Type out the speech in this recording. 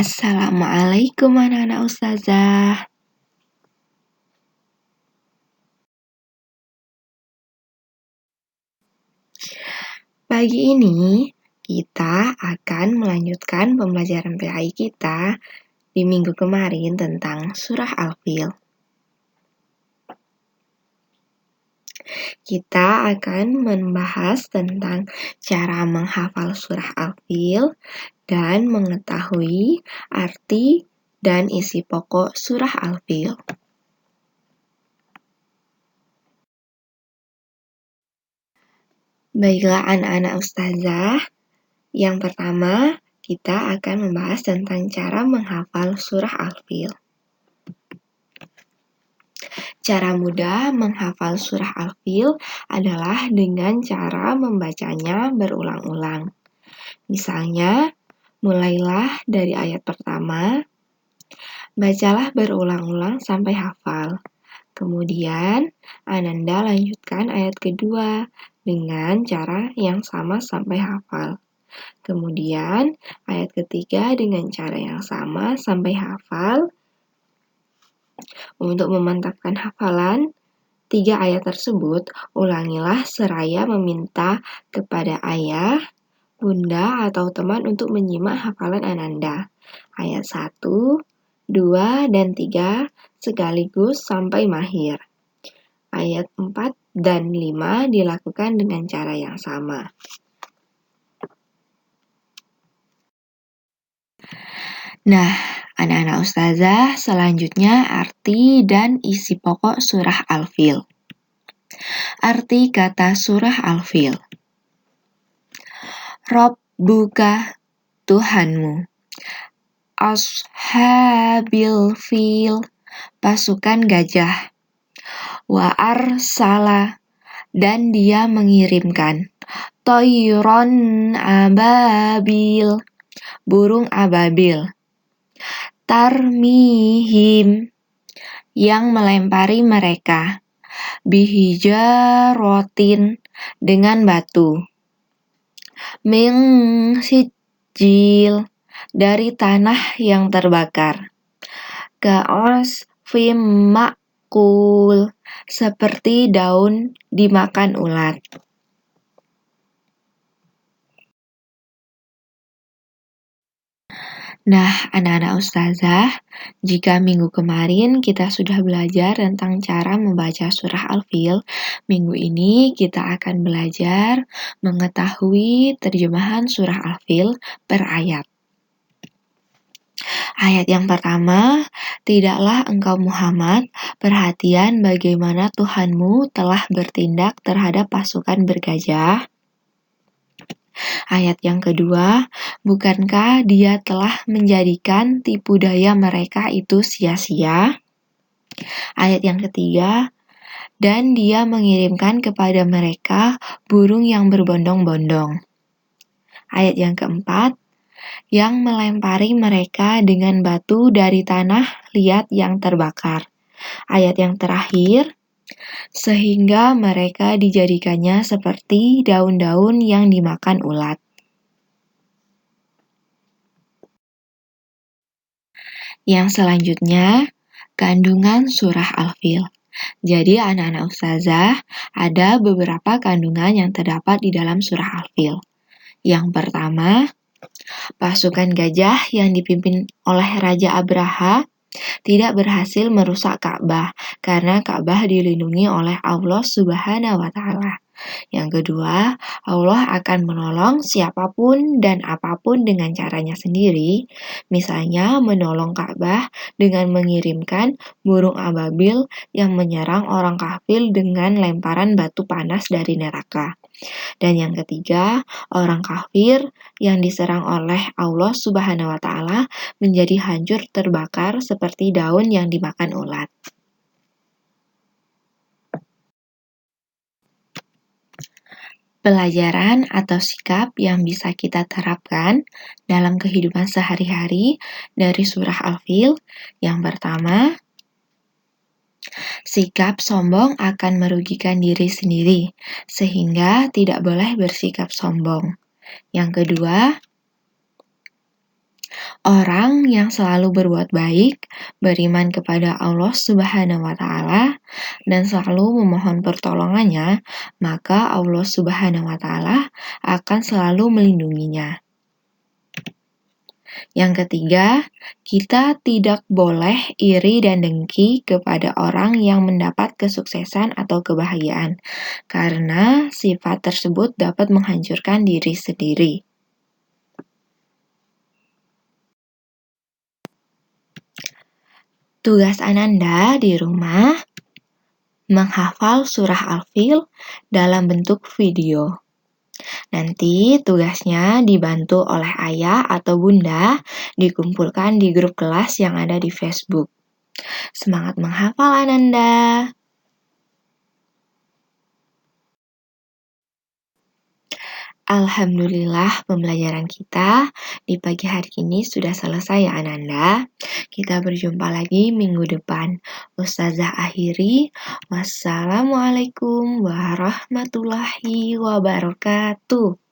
Assalamualaikum anak-anak ustazah. Pagi ini kita akan melanjutkan pembelajaran PAI kita di minggu kemarin tentang surah Al-Fil. Kita akan membahas tentang cara menghafal surah Al-Fil dan mengetahui arti dan isi pokok surah Al-Fil. Baiklah anak-anak ustazah, yang pertama kita akan membahas tentang cara menghafal surah Al-Fil. Cara mudah menghafal surah Al-Fil adalah dengan cara membacanya berulang-ulang. Misalnya, mulailah dari ayat pertama, bacalah berulang-ulang sampai hafal. Kemudian, Ananda lanjutkan ayat kedua dengan cara yang sama sampai hafal. Kemudian, ayat ketiga dengan cara yang sama sampai hafal. Untuk memantapkan hafalan 3 ayat tersebut, ulangilah seraya meminta kepada ayah, bunda, atau teman untuk menyimak hafalan Ananda. Ayat 1, 2, dan 3 sekaligus sampai mahir. Ayat 4 dan 5 dilakukan dengan cara yang sama. Nah, anak-anak ustazah, selanjutnya arti dan isi pokok surah Al-Fil. Arti kata surah Al-Fil. Rabbuka, Tuhanmu. Ashabil fil, pasukan gajah. Wa arsala, dan dia mengirimkan. Toiron ababil, burung ababil. Tarmihim, yang melempari mereka. Bihijarotin, dengan batu. Min sijil, dari tanah yang terbakar. Ka'asfim ma'kul, seperti daun dimakan ulat. Nah, anak-anak ustazah, jika minggu kemarin kita sudah belajar tentang cara membaca surah Al-Fil, minggu ini kita akan belajar mengetahui terjemahan surah Al-Fil per ayat. Ayat yang pertama, tidaklah engkau Muhammad perhatian bagaimana Tuhanmu telah bertindak terhadap pasukan bergajah. Ayat yang kedua, bukankah dia telah menjadikan tipu daya mereka itu sia-sia? Ayat yang ketiga, dan dia mengirimkan kepada mereka burung yang berbondong-bondong. Ayat yang keempat, yang melempari mereka dengan batu dari tanah liat yang terbakar. Ayat yang terakhir, sehingga mereka dijadikannya seperti daun-daun yang dimakan ulat. Yang selanjutnya, kandungan surah Al-Fil. Jadi anak-anak ustazah, ada beberapa kandungan yang terdapat di dalam surah Al-Fil. Yang pertama, pasukan gajah yang dipimpin oleh Raja Abraha tidak berhasil merusak Ka'bah karena Ka'bah dilindungi oleh Allah Subhanahu wa Ta'ala. Yang kedua, Allah akan menolong siapapun dan apapun dengan caranya sendiri. Misalnya menolong Ka'bah dengan mengirimkan burung ababil yang menyerang orang kafir dengan lemparan batu panas dari neraka. Dan yang ketiga, orang kafir yang diserang oleh Allah Subhanahu wa Ta'ala menjadi hancur terbakar seperti daun yang dimakan ulat. Pelajaran atau sikap yang bisa kita terapkan dalam kehidupan sehari-hari dari surah Al-Fil. Yang pertama, sikap sombong akan merugikan diri sendiri, sehingga tidak boleh bersikap sombong. Yang kedua, Orang yang selalu berbuat baik, beriman kepada Allah Subhanahu wa Ta'ala, dan selalu memohon pertolongannya, maka Allah Subhanahu wa Ta'ala akan selalu melindunginya. Yang ketiga, kita tidak boleh iri dan dengki kepada orang yang mendapat kesuksesan atau kebahagiaan, karena sifat tersebut dapat menghancurkan diri sendiri. Tugas Ananda di rumah menghafal surah Al-Fil dalam bentuk video. Nanti tugasnya dibantu oleh ayah atau bunda, dikumpulkan di grup kelas yang ada di Facebook. Semangat menghafal Ananda! Alhamdulillah pembelajaran kita di pagi hari ini sudah selesai ya Ananda. Kita berjumpa lagi minggu depan. Ustazah akhiri. Wassalamualaikum warahmatullahi wabarakatuh.